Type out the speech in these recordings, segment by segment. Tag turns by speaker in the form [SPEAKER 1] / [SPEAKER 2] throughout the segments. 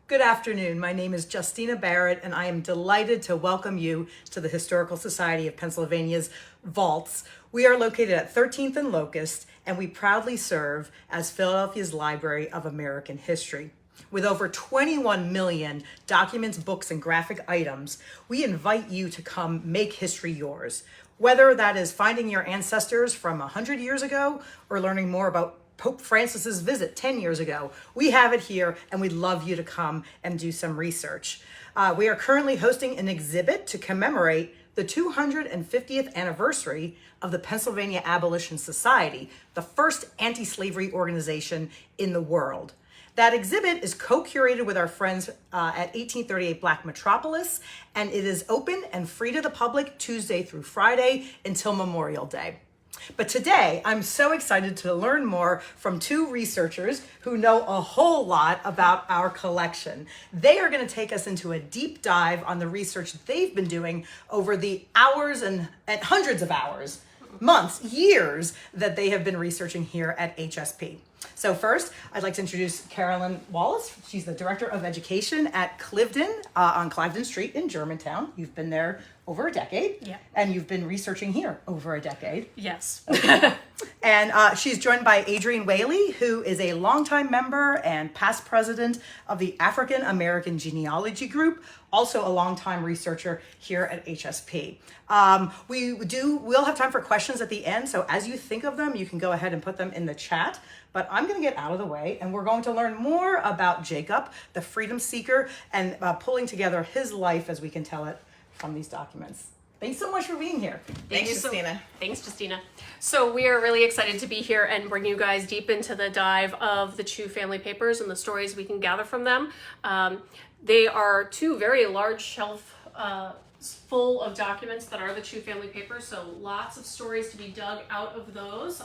[SPEAKER 1] Good afternoon. My name is Justina Barrett, and I am delighted to welcome you to the Historical Society of Pennsylvania's vaults. We are located at 13th and Locust, and we proudly serve as Philadelphia's Library of American History. With over 21 million documents, books, and graphic items, we invite you to come make history yours. Whether that is finding your ancestors from 100 years ago or learning more about Pope Francis's visit 10 years ago, we have it here, and we'd love you to come and do some research. We are currently hosting an exhibit to commemorate the 250th anniversary of the Pennsylvania Abolition Society, the first anti-slavery organization in the world. That exhibit is co-curated with our friends at 1838 Black Metropolis, and it is open and free to the public Tuesday through Friday until Memorial Day. But today, I'm so excited to learn more from two researchers who know a whole lot about our collection. They are going to take us into a deep dive on the research they've been doing over the hours and hundreds of hours, months, years that they have been researching here at HSP. So first, I'd like to introduce Carolyn Wallace. She's the Director of Education at Cliveden on Cliveden Street in Germantown. You've been there over a decade.
[SPEAKER 2] Yeah.
[SPEAKER 1] And you've been researching here over a decade.
[SPEAKER 2] Yes.
[SPEAKER 1] Okay. And she's joined by Adrienne Whaley, who is a longtime member and past president of the African American Genealogy Group, also a longtime researcher here at HSP. We'll have time for questions at the end, so as you think of them, you can go ahead and put them in the chat. But I'm going to get out of the way, and we're going to learn more about Jacob, the freedom seeker, and pulling together his life as we can tell it from these documents. Thanks so much for being here.
[SPEAKER 3] Thanks, Justina.
[SPEAKER 2] Thanks, Justina. So we are really excited to be here and bring you guys deep into the dive of the Chew family papers and the stories we can gather from them. They are two very large shelf full of documents that are the Chew family papers, so lots of stories to be dug out of those.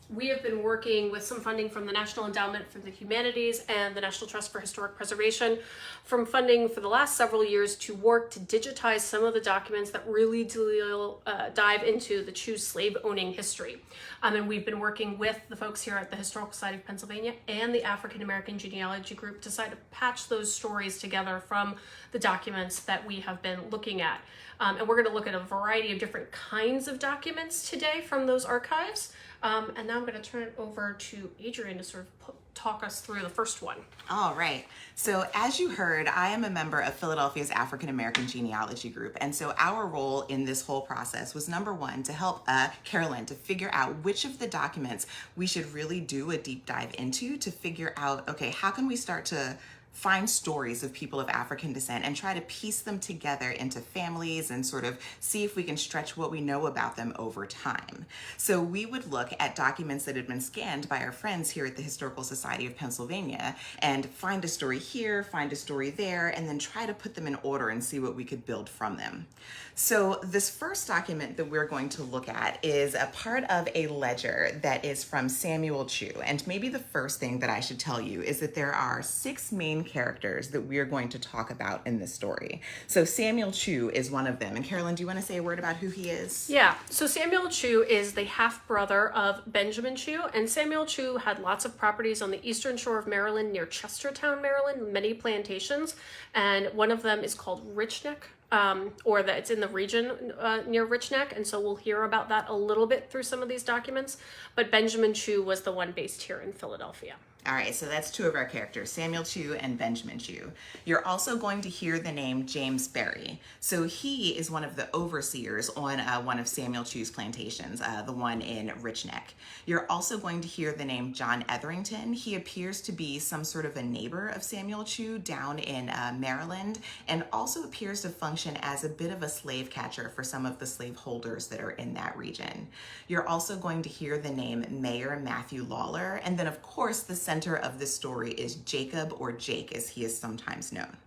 [SPEAKER 2] We have been working with some funding from the National Endowment for the Humanities and the National Trust for Historic Preservation from funding for the last several years to work to digitize some of the documents that really dive into the Chew slave owning history. And we've been working with the folks here at the Historical Society of Pennsylvania and the African American Genealogy Group to try to patch those stories together from the documents that we have been looking at. And we're going to look at a variety of different kinds of documents today from those archives. And now I'm going to turn it over to Adrienne to sort of talk us through the first one.
[SPEAKER 3] All right. So as you heard, I am a member of Philadelphia's African American Genealogy Group. And so our role in this whole process was, number one, to help Carolyn to figure out which of the documents we should really do a deep dive into to figure out, okay, how can we start to find stories of people of African descent and try to piece them together into families and sort of see if we can stretch what we know about them over time. So we would look at documents that had been scanned by our friends here at the Historical Society of Pennsylvania and find a story here, find a story there, and then try to put them in order and see what we could build from them. So this first document that we're going to look at is a part of a ledger that is from Samuel Chew. And maybe the first thing that I should tell you is that there are 6 main characters that we are going to talk about in this story. So Samuel Chew is one of them. And Carolyn, do you want to say a word about who he is?
[SPEAKER 2] Yeah, so Samuel Chew is the half-brother of Benjamin Chew, and Samuel Chew had lots of properties on the eastern shore of Maryland near Chestertown, Maryland, many plantations, and one of them is called Rich Neck. It's in the region near Rich Neck, and so we'll hear about that a little bit through some of these documents, but Benjamin Chew was the one based here in Philadelphia.
[SPEAKER 3] All right, so that's 2 of our characters, Samuel Chew and Benjamin Chew. You're also going to hear the name James Berry. So he is one of the overseers on one of Samuel Chew's plantations, the one in Rich Neck. You're also going to hear the name John Etherington. He appears to be some sort of a neighbor of Samuel Chew down in Maryland, and also appears to function as a bit of a slave catcher for some of the slaveholders that are in that region. You're also going to hear the name Mayor Matthew Lawler, and then of course the center of this story is Jacob, or Jake as he is sometimes known.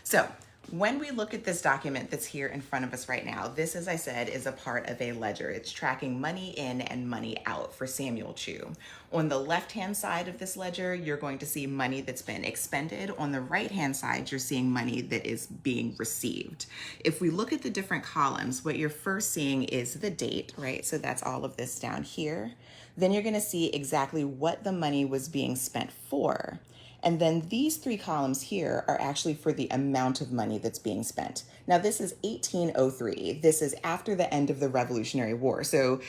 [SPEAKER 3] So when we look at this document that's here in front of us right now, this, as I said, is a part of a ledger. It's tracking money in and money out for Samuel Chew. On the left-hand side of this ledger, you're going to see money that's been expended. On the right-hand side, you're seeing money that is being received. If we look at the different columns, what you're first seeing is the date, right? So that's all of this down here. Then you're going to see exactly what the money was being spent for. And then these 3 columns here are actually for the amount of money that's being spent. Now, this is 1803. This is after the end of the Revolutionary War. So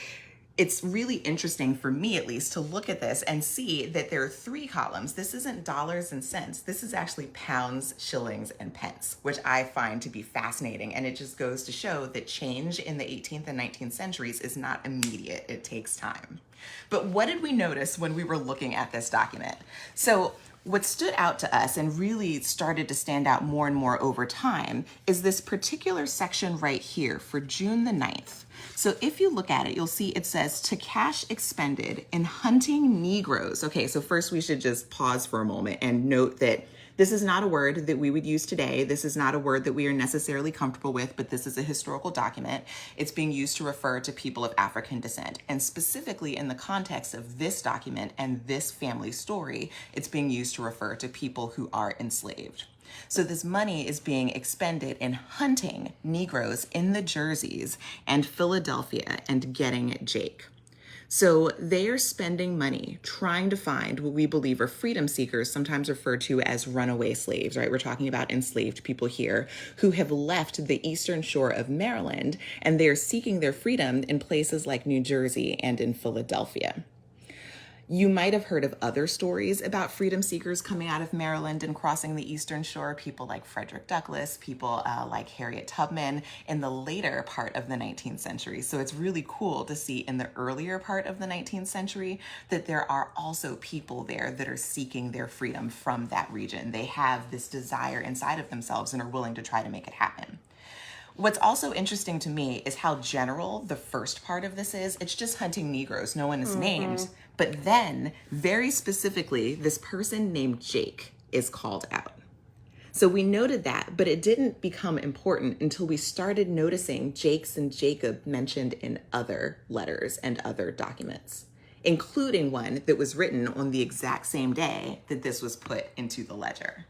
[SPEAKER 3] it's really interesting for me, at least, to look at this and see that there are 3 columns. This isn't dollars and cents. This is actually pounds, shillings, and pence, which I find to be fascinating. And it just goes to show that change in the 18th and 19th centuries is not immediate. It takes time. But what did we notice when we were looking at this document? So what stood out to us and really started to stand out more and more over time is this particular section right here for June the 9th. So if you look at it, you'll see it says to cash expended in hunting Negroes. Okay, so first we should just pause for a moment and note that this is not a word that we would use today. This is not a word that we are necessarily comfortable with, but this is a historical document. It's being used to refer to people of African descent. And specifically in the context of this document and this family story, it's being used to refer to people who are enslaved. So this money is being expended in hunting Negroes in the Jerseys and Philadelphia and getting Jake. So they are spending money trying to find what we believe are freedom seekers, sometimes referred to as runaway slaves, right? We're talking about enslaved people here who have left the eastern shore of Maryland, and they're seeking their freedom in places like New Jersey and in Philadelphia. You might have heard of other stories about freedom seekers coming out of Maryland and crossing the eastern shore, people like Frederick Douglass, people like Harriet Tubman in the later part of the 19th century. So it's really cool to see in the earlier part of the 19th century that there are also people there that are seeking their freedom from that region. They have this desire inside of themselves and are willing to try to make it happen. What's also interesting to me is how general the first part of this is. It's just hunting Negroes. No one is named. But then, very specifically, this person named Jake is called out. So we noted that, but it didn't become important until we started noticing Jakes and Jacob mentioned in other letters and other documents, including one that was written on the exact same day that this was put into the ledger.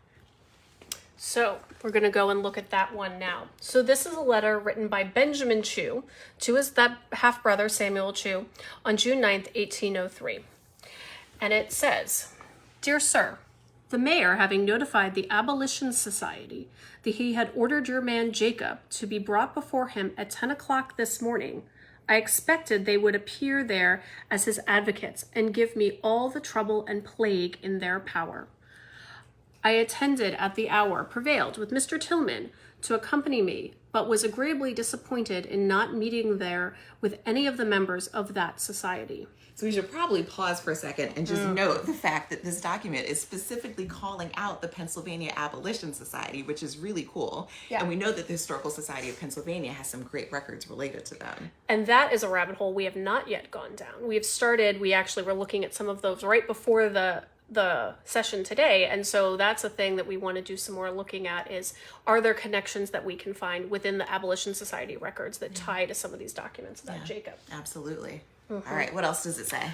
[SPEAKER 2] So we're going to go and look at that one now. So this is a letter written by Benjamin Chew to his half-brother Samuel Chew on June 9th, 1803. And it says, "Dear Sir, the mayor having notified the Abolition Society that he had ordered your man Jacob to be brought before him at 10 o'clock this morning, I expected they would appear there as his advocates and give me all the trouble and plague in their power. I attended at the hour, prevailed with Mr. Tillman to accompany me, but was agreeably disappointed in not meeting there with any of the members of that society."
[SPEAKER 3] So we should probably pause for a second and just note the fact that this document is specifically calling out the Pennsylvania Abolition Society, which is really cool.
[SPEAKER 2] Yeah.
[SPEAKER 3] And we know that the Historical Society of Pennsylvania has some great records related to them.
[SPEAKER 2] And that is a rabbit hole we have not yet gone down. We actually were looking at some of those right before the session today, and so that's a thing that we want to do some more looking at is, are there connections that we can find within the Abolition Society records that tie to some of these documents about Jacob?
[SPEAKER 3] Absolutely. All right, what else does it say?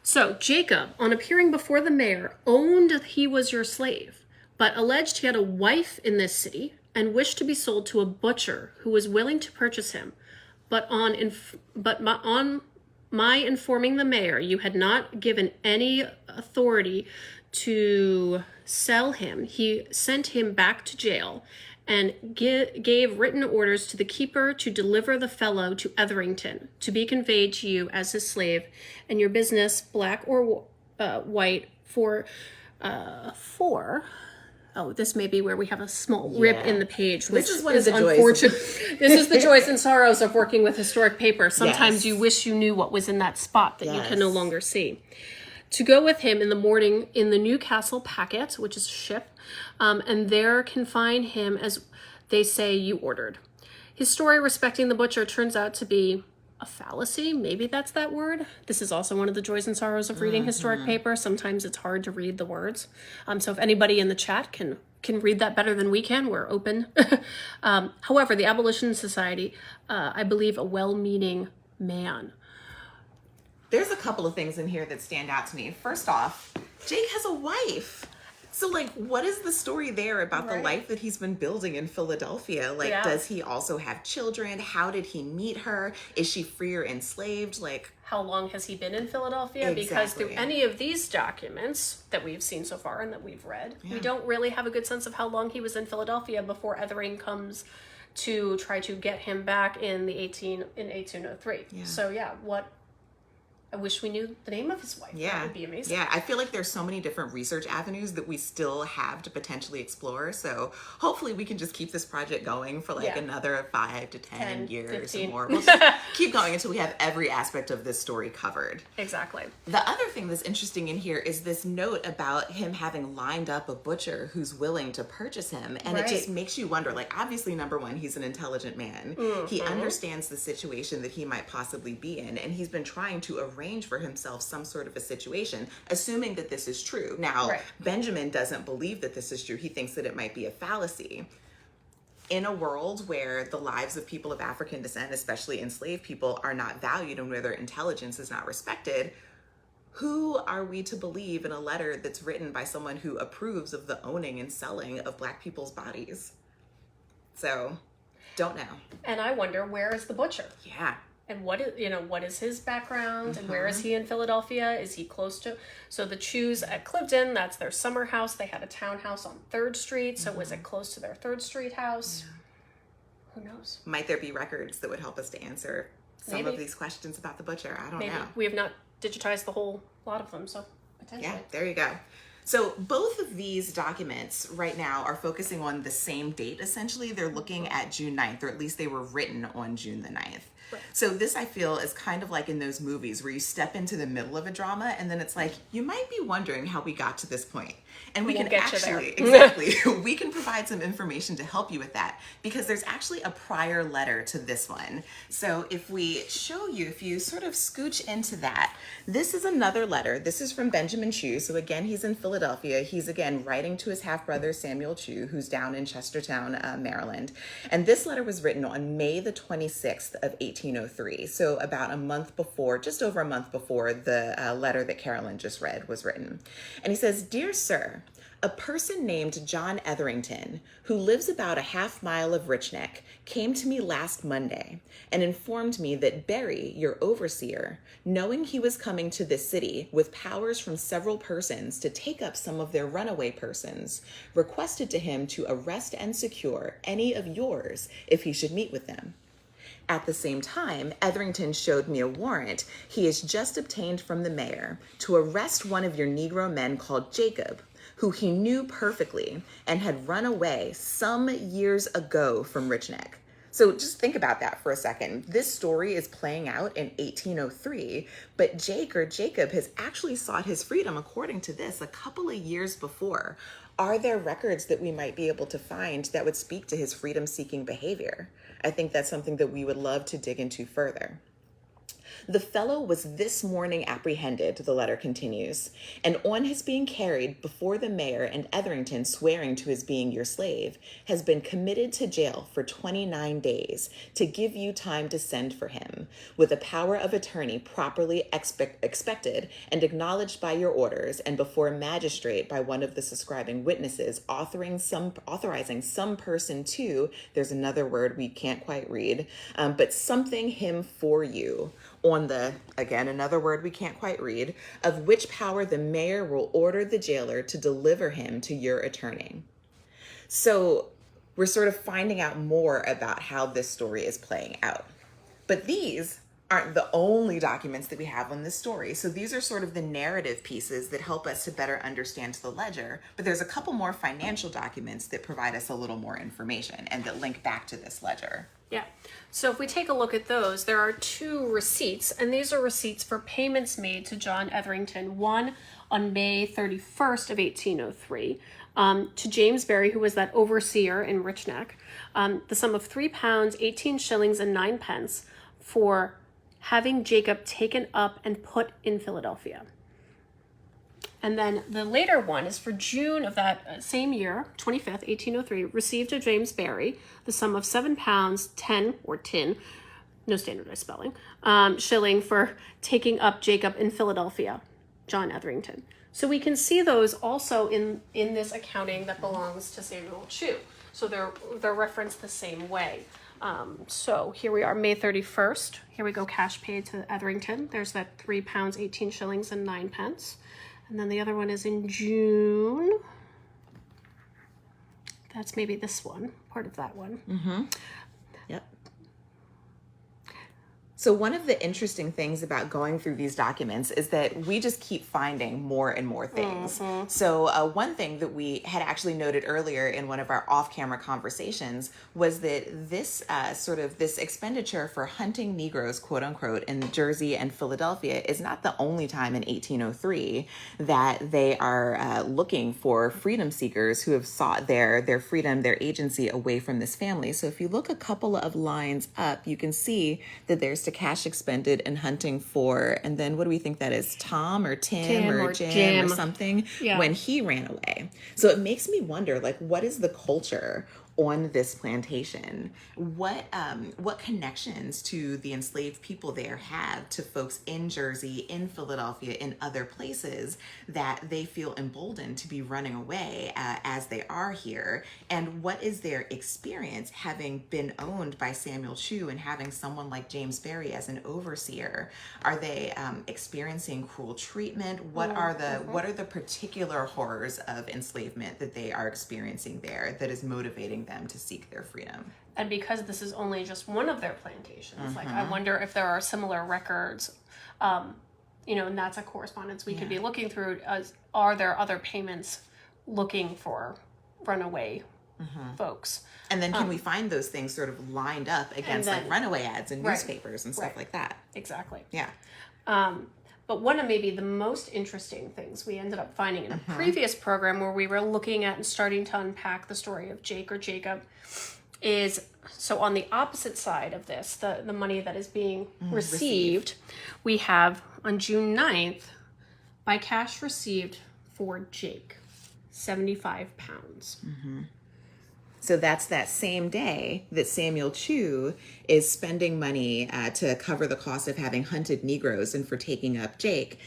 [SPEAKER 2] So Jacob, on appearing before the mayor, owned he was your slave, but alleged he had a wife in this city and wished to be sold to a butcher who was willing to purchase him, but on my informing the mayor you had not given any authority to sell him, he sent him back to jail and gave written orders to the keeper to deliver the fellow to Etherington, to be conveyed to you as his slave, and your business, black or white, for this may be where we have a small rip in the page, which
[SPEAKER 3] is one of the
[SPEAKER 2] unfortunate. This is the joys and sorrows of working with historic paper. Sometimes
[SPEAKER 3] Yes.
[SPEAKER 2] you wish you knew what was in that spot that you can no longer see. To go with him in the morning in the Newcastle packet, which is a ship, and there confine him as they say you ordered. His story respecting the butcher turns out to be a fallacy. Maybe that's that word. This is also one of the joys and sorrows of reading historic paper. Sometimes it's hard to read the words. So if anybody in the chat can read that better than we can, we're open. However, the Abolition Society, I believe a well-meaning man.
[SPEAKER 3] There's a couple of things in here that stand out to me. First off, Jake has a wife. So, what is the story there about the life that he's been building in Philadelphia? Does he also have children? How did he meet her? Is she free or enslaved?
[SPEAKER 2] how long has he been in Philadelphia? Because through
[SPEAKER 3] Exactly.
[SPEAKER 2] any of these documents that we've seen so far and that we've read, we don't really have a good sense of how long he was in Philadelphia before Etherington comes to try to get him back in 1803. So I wish we knew the name of his wife.
[SPEAKER 3] Yeah.
[SPEAKER 2] That would be amazing.
[SPEAKER 3] Yeah, I feel like there's so many different research avenues that we still have to potentially explore. So hopefully we can just keep this project going for like
[SPEAKER 2] Yeah.
[SPEAKER 3] another 5 to 10
[SPEAKER 2] 10,
[SPEAKER 3] years
[SPEAKER 2] 15.
[SPEAKER 3] or more. We'll just keep going until we have every aspect of this story covered.
[SPEAKER 2] Exactly.
[SPEAKER 3] The other thing that's interesting in here is this note about him having lined up a butcher who's willing to purchase him. And it just
[SPEAKER 2] Right.
[SPEAKER 3] makes you wonder, like, obviously, number one, he's an intelligent man. He understands the situation that he might possibly be in. And he's been trying to arrange for himself some sort of a situation, assuming that this is true. Now,
[SPEAKER 2] Right.
[SPEAKER 3] Benjamin doesn't believe that this is true. He thinks that it might be a fallacy. In a world where the lives of people of African descent, especially enslaved people, are not valued and where their intelligence is not respected, who are we to believe in a letter that's written by someone who approves of the owning and selling of Black people's bodies? So, don't know.
[SPEAKER 2] And I wonder, where is the butcher?
[SPEAKER 3] Yeah.
[SPEAKER 2] And what is his background, and where is he in Philadelphia? Is he close to? So the Chews at Clifton, that's their summer house. They had a townhouse on 3rd Street. So was it close to their 3rd Street house? Who knows?
[SPEAKER 3] Might there be records that would help us to answer some
[SPEAKER 2] Maybe.
[SPEAKER 3] of these questions about the butcher? I don't
[SPEAKER 2] Maybe.
[SPEAKER 3] know.
[SPEAKER 2] We have not digitized the whole lot of them, so potentially.
[SPEAKER 3] Yeah, there you go. So both of these documents right now are focusing on the same date, essentially. They're looking at June 9th, or at least they were written on June the 9th.
[SPEAKER 2] Right.
[SPEAKER 3] So this, I feel, is kind of like in those movies where you step into the middle of a drama and then it's like, you might be wondering how we got to this point. And we
[SPEAKER 2] We'll
[SPEAKER 3] can
[SPEAKER 2] get you there.
[SPEAKER 3] actually, exactly, we can provide some information to help you with that, because there's actually a prior letter to this one. So if we show you, if you sort of scooch into that, this is another letter. This is from Benjamin Chew. So again, he's in Philadelphia. He's again writing to his half-brother Samuel Chew, who's down in Chestertown, Maryland. And this letter was written on May the 26th of 1803. So about a month before, just over a month before the letter that Carolyn just read was written. And he says, "Dear Sir, a person named John Etherington, who lives about a half mile of Rich Neck, came to me last Monday and informed me that Barry, your overseer, knowing he was coming to this city with powers from several persons to take up some of their runaway persons, requested to him to arrest and secure any of yours if he should meet with them. At the same time, Etherington showed me a warrant he has just obtained from the mayor to arrest one of your Negro men called Jacob, who he knew perfectly and had run away some years ago from Rich Neck." So just think about that for a second. This story is playing out in 1803, but Jacob has actually sought his freedom, according to this, a couple of years before. Are there records that we might be able to find that would speak to his freedom-seeking behavior? I think that's something that we would love to dig into further. "The fellow was this morning apprehended," the letter continues, "and on his being carried before the mayor and Etherington swearing to his being your slave, has been committed to jail for 29 days to give you time to send for him, with a power of attorney properly expected and acknowledged by your orders, and before a magistrate by one of the subscribing witnesses authorizing some person to," there's another word we can't quite read, but something him for you, on the, again, another word we can't quite read, of which power the mayor will order the jailer to deliver him to your attorney. So we're sort of finding out more about how this story is playing out. But these aren't the only documents that we have on this story. So these are sort of the narrative pieces that help us to better understand the ledger. But there's a couple more financial documents that provide us a little more information and that link back to this ledger.
[SPEAKER 2] Yeah. So if we take a look at those, there are 2 receipts, and these are receipts for payments made to John Etherington. One on May 31st of 1803 to James Barry, who was that overseer in Rich Neck, the sum of £3, 18 shillings and 9 pence for having Jacob taken up and put in Philadelphia. And then the later one is for June of that same year, 25th, 1803, received to James Barry the sum of £7, 10 or tin, no standardized spelling, shilling for taking up Jacob in Philadelphia, John Etherington. So we can see those also in this accounting that belongs to Samuel Chew. So they're referenced the same way. So here we are, May 31st. Here we go, cash paid to Etherington. There's that £3, 18 shillings and 9 pence. And then the other one is in June. That's maybe this one, part of that one.
[SPEAKER 3] Yep. So one of the interesting things about going through these documents is that we just keep finding more and more things. So one thing that we had actually noted earlier in one of our off-camera conversations was that this this expenditure for hunting Negroes, quote unquote, in Jersey and Philadelphia is not the only time in 1803 that they are looking for freedom seekers who have sought their freedom, their agency away from this family. So if you look a couple of lines up, you can see that there's the cash expended in hunting for, and then what do we think that is? Tom or Tim or Jim or something when he ran away. So it makes me wonder, like, what is the culture on this plantation? What connections to the enslaved people there have to folks in Jersey, in Philadelphia, in other places that they feel emboldened to be running away as they are here? And what is their experience having been owned by Samuel Chew and having someone like James Berry as an overseer? Are they experiencing cruel treatment? What are the particular horrors of enslavement that they are experiencing there that is motivating them to seek their freedom?
[SPEAKER 2] And because this is only just one of their plantations, like I wonder if there are similar records, and that's a correspondence we could be looking through. Are there other payments looking for runaway folks?
[SPEAKER 3] And then can we find those things sort of lined up against like runaway ads in newspapers and stuff like that?
[SPEAKER 2] Exactly.
[SPEAKER 3] Yeah.
[SPEAKER 2] But one of maybe the most interesting things we ended up finding in a previous program where we were looking at and starting to unpack the story of Jake or Jacob is, so on the opposite side of this, the money that is being received, we have on June 9th, by cash received for Jake, £75.
[SPEAKER 3] So that's that same day that Samuel Chew is spending money to cover the cost of having hunted Negroes and for taking up Jake.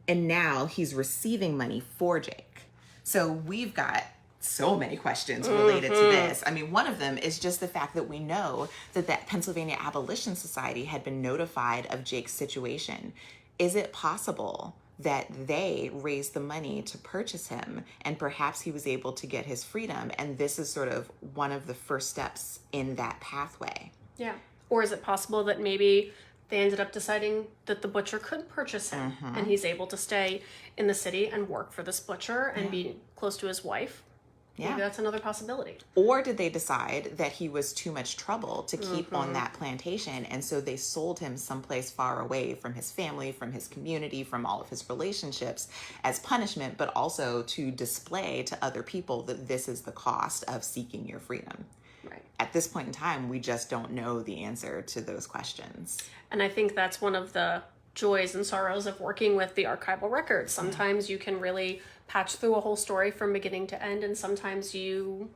[SPEAKER 3] And now he's receiving money for Jake. So we've got so many questions related to this. I mean, one of them is just the fact that we know that the Pennsylvania Abolition Society had been notified of Jake's situation. Is it possible that they raised the money to purchase him and perhaps he was able to get his freedom, and this is sort of one of the first steps in that pathway?
[SPEAKER 2] Yeah. Or is it possible that maybe they ended up deciding that the butcher could purchase him and he's able to stay in the city and work for this butcher and be close to his wife? Maybe that's another possibility.
[SPEAKER 3] Or did they decide that he was too much trouble to keep on that plantation, and so they sold him someplace far away from his family, from his community, from all of his relationships as punishment, but also to display to other people that this is the cost of seeking your freedom?
[SPEAKER 2] Right.
[SPEAKER 3] At this point in time, we just don't know the answer to those questions.
[SPEAKER 2] And I think that's one of the joys and sorrows of working with the archival records. Sometimes you can really patch through a whole story from beginning to end, and sometimes you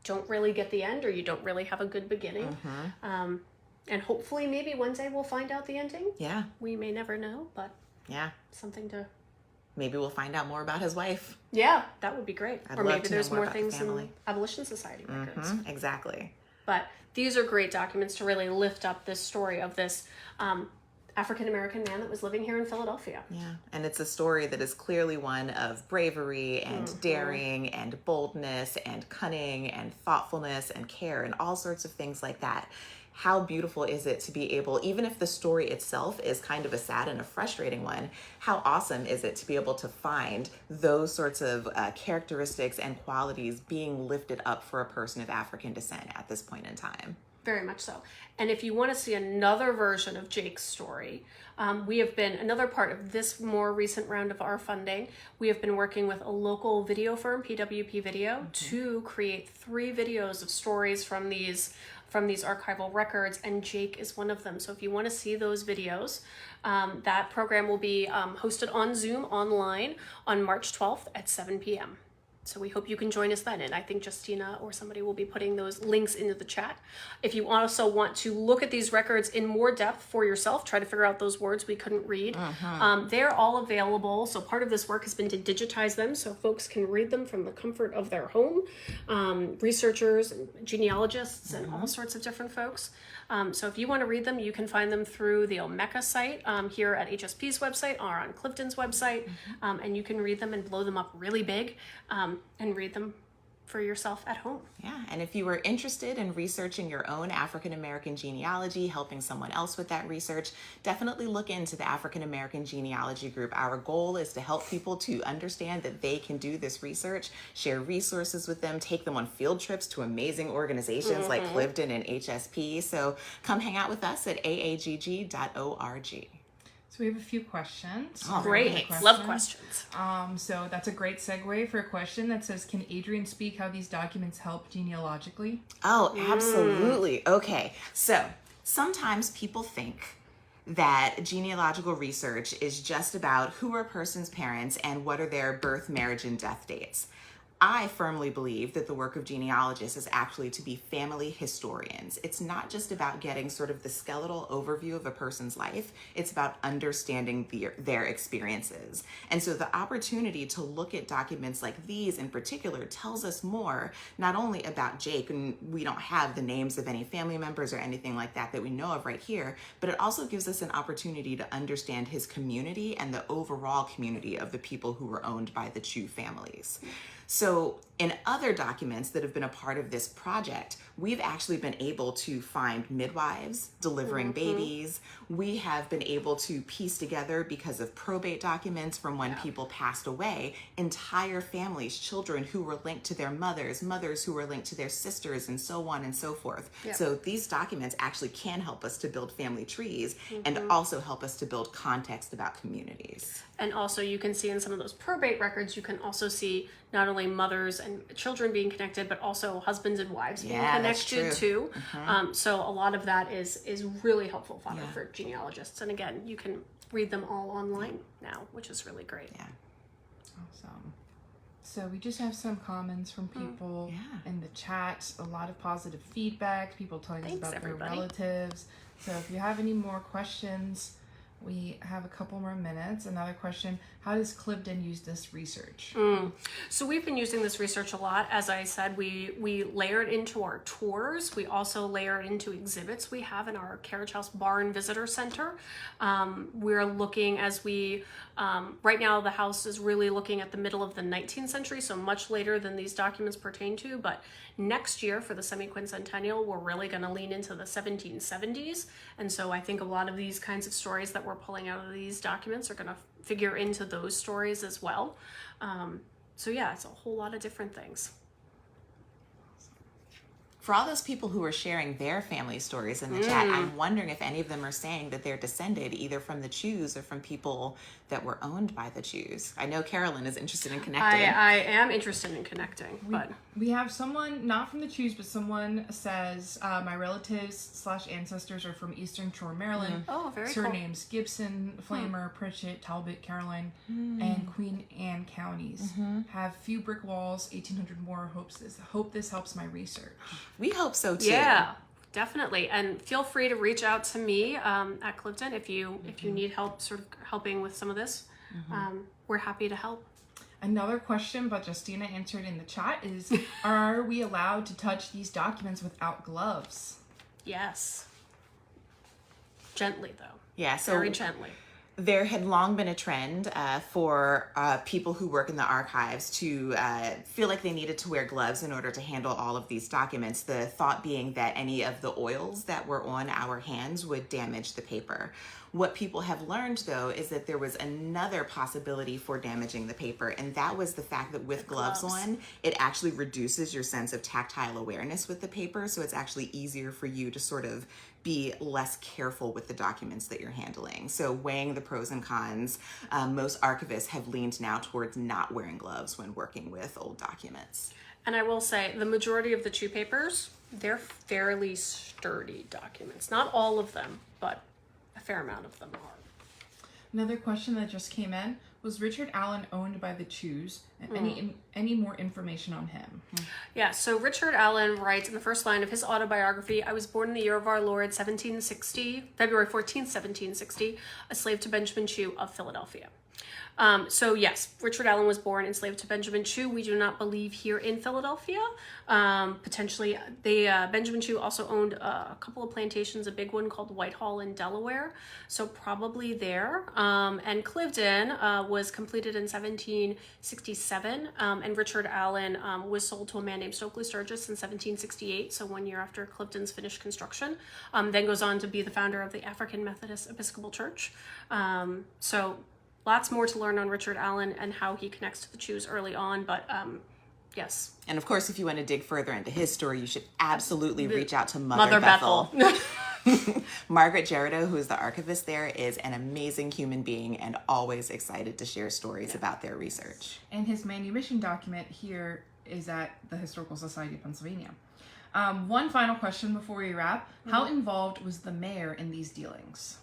[SPEAKER 2] don't really get the end, or you don't really have a good beginning. And hopefully maybe one day we'll find out the ending.
[SPEAKER 3] Yeah.
[SPEAKER 2] We may never know, but something to...
[SPEAKER 3] Maybe we'll find out more about his wife.
[SPEAKER 2] Yeah, that would be great.
[SPEAKER 3] I'd
[SPEAKER 2] or
[SPEAKER 3] love
[SPEAKER 2] maybe
[SPEAKER 3] to know
[SPEAKER 2] there's
[SPEAKER 3] more
[SPEAKER 2] more
[SPEAKER 3] about the
[SPEAKER 2] things in
[SPEAKER 3] family.
[SPEAKER 2] Abolition Society records.
[SPEAKER 3] Exactly.
[SPEAKER 2] But these are great documents to really lift up this story of this African-American man that was living here in Philadelphia.
[SPEAKER 3] Yeah, and it's a story that is clearly one of bravery and daring and boldness and cunning and thoughtfulness and care and all sorts of things like that. How beautiful is it to be able, even if the story itself is kind of a sad and a frustrating one, how awesome is it to be able to find those sorts of characteristics and qualities being lifted up for a person of African descent at this point in time?
[SPEAKER 2] Very much so. And if you want to see another version of Jake's story, we have been, another part of this more recent round of our funding, we have been working with a local video firm, PWP Video, to create 3 videos of stories from these archival records, and Jake is one of them. So if you want to see those videos, that program will be hosted on Zoom online on March 12th at 7 p.m. So we hope you can join us then. And I think Justina or somebody will be putting those links into the chat. If you also want to look at these records in more depth for yourself, try to figure out those words we couldn't read, they're all available. So part of this work has been to digitize them so folks can read them from the comfort of their home. Researchers and genealogists and all sorts of different folks. So if you want to read them, you can find them through the Omeka site here at HSP's website or on Clifton's website. And you can read them and blow them up really big and read them for yourself at home.
[SPEAKER 3] Yeah, and if you were interested in researching your own African American genealogy, helping someone else with that research, definitely look into the African American Genealogy Group. Our goal is to help people to understand that they can do this research, share resources with them, take them on field trips to amazing organizations like Clifton and HSP. So come hang out with us at aagg.org.
[SPEAKER 4] So we have a few questions.
[SPEAKER 3] Oh,
[SPEAKER 2] Great. Love questions.
[SPEAKER 4] So that's a great segue for a question that says, can Adrian speak how these documents help genealogically?
[SPEAKER 3] Oh, absolutely. Okay. So sometimes people think that genealogical research is just about who are a person's parents and what are their birth, marriage, and death dates. I firmly believe that the work of genealogists is actually to be family historians. It's not just about getting sort of the skeletal overview of a person's life. It's about understanding their experiences. And so the opportunity to look at documents like these in particular tells us more, not only about Jake, and we don't have the names of any family members or anything like that we know of right here, but it also gives us an opportunity to understand his community and the overall community of the people who were owned by the Chu families. So in other documents that have been a part of this project, we've actually been able to find midwives delivering babies. We have been able to piece together, because of probate documents from when people passed away, entire families, children who were linked to their mothers, mothers who were linked to their sisters, and so on and so forth. So these documents actually can help us to build family trees and also help us to build context about communities.
[SPEAKER 2] And also you can see in some of those probate records, you can also see not only mothers and children being connected, but also husbands and wives being connected too. So a lot of that is really helpful fodder for genealogists. And again, you can read them all online now, which is really great.
[SPEAKER 3] Yeah.
[SPEAKER 4] Awesome. So we just have some comments from people in the chat, a lot of positive feedback, people telling us about their relatives. So if you have any more questions, we have a couple more minutes. Another question, how does Clifton use this research?
[SPEAKER 2] So we've been using this research a lot. As I said, we layer it into our tours. We also layer it into exhibits we have in our Carriage House Barn Visitor Center. We're looking right now the house is really looking at the middle of the 19th century, so much later than these documents pertain to, but next year for the semi-quincentennial, we're really going to lean into the 1770s. And so I think a lot of these kinds of stories that we're pulling out of these documents are going to figure into those stories as well. So yeah, it's a whole lot of different things.
[SPEAKER 3] For all those people who are sharing their family stories in the chat, I'm wondering if any of them are saying that they're descended either from the Chus or from people that were owned by the Chus. I know Carolyn is interested in connecting.
[SPEAKER 2] I am interested in connecting, but
[SPEAKER 4] we have someone, not from the Chus, but someone says, my relatives / ancestors are from Eastern Shore, Maryland.
[SPEAKER 2] Oh, very
[SPEAKER 4] Surnames Gibson, Flamer, Pritchett, Talbot, Caroline, and Queen Anne counties. Have few brick walls, 1800 more. Hope this helps my research.
[SPEAKER 3] We hope so too.
[SPEAKER 2] Yeah, definitely. And feel free to reach out to me at Clifton if you need help sort of helping with some of this. We're happy to help.
[SPEAKER 4] Another question, but Justina answered in the chat, is are we allowed to touch these documents without gloves?
[SPEAKER 2] Yes. Gently, though.
[SPEAKER 3] Yeah, so
[SPEAKER 2] very gently.
[SPEAKER 3] There had long been a trend for people who work in the archives to feel like they needed to wear gloves in order to handle all of these documents. The thought being that any of the oils that were on our hands would damage the paper. What people have learned, though, is that there was another possibility for damaging the paper, and that was the fact that with gloves on, it actually reduces your sense of tactile awareness with the paper, so it's actually easier for you to sort of be less careful with the documents that you're handling. So weighing the pros and cons, most archivists have leaned now towards not wearing gloves when working with old documents.
[SPEAKER 2] And I will say, the majority of the Chu papers, they're fairly sturdy documents. Not all of them, but a fair amount of them are.
[SPEAKER 4] Another question that just came in, Was Richard Allen owned by the Chews? And any more information on him?
[SPEAKER 2] Yeah, so Richard Allen writes in the first line of his autobiography, I was born in the year of our Lord, 1760, February 14th, 1760, a slave to Benjamin Chew of Philadelphia. So yes, Richard Allen was born enslaved to Benjamin Chew. We do not believe here in Philadelphia. Potentially, Benjamin Chew also owned a couple of plantations, a big one called Whitehall in Delaware. So probably there. And Cliveden was completed in 1767. And Richard Allen was sold to a man named Stokely Sturgis in 1768. So 1 year after Cliveden's finished construction. Then goes on to be the founder of the African Methodist Episcopal Church. So lots more to learn on Richard Allen and how he connects to the Chews early on, but yes.
[SPEAKER 3] And of course, if you want to dig further into his story, you should absolutely reach out to Mother Bethel. Margaret Jerido, who is the archivist there, is an amazing human being and always excited to share stories about their research.
[SPEAKER 4] And his manumission document here is at the Historical Society of Pennsylvania. One final question before we wrap. How involved was the mayor in these dealings?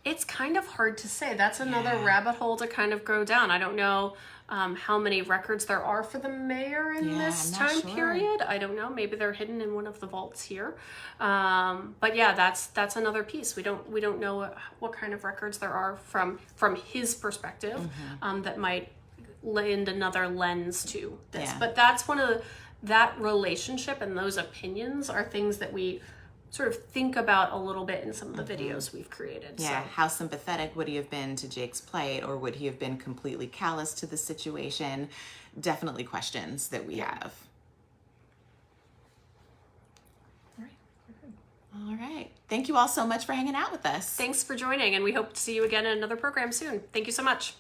[SPEAKER 2] It's kind of hard to say. That's another rabbit hole to kind of go down. I don't know how many records there are for the mayor in this time period. I don't know. Maybe they're hidden in one of the vaults here. But yeah, that's another piece. We don't know what kind of records there are from his perspective that might lend another lens to this. But that's one of that relationship and those opinions are things that we sort of think about a little bit in some of the videos we've created.
[SPEAKER 3] Yeah,
[SPEAKER 2] so.
[SPEAKER 3] How sympathetic would he have been to Jake's plight, or would he have been completely callous to the situation? Definitely questions that we have. All right. Thank you all so much for hanging out with us.
[SPEAKER 2] Thanks for joining, and we hope to see you again in another program soon. Thank you so much.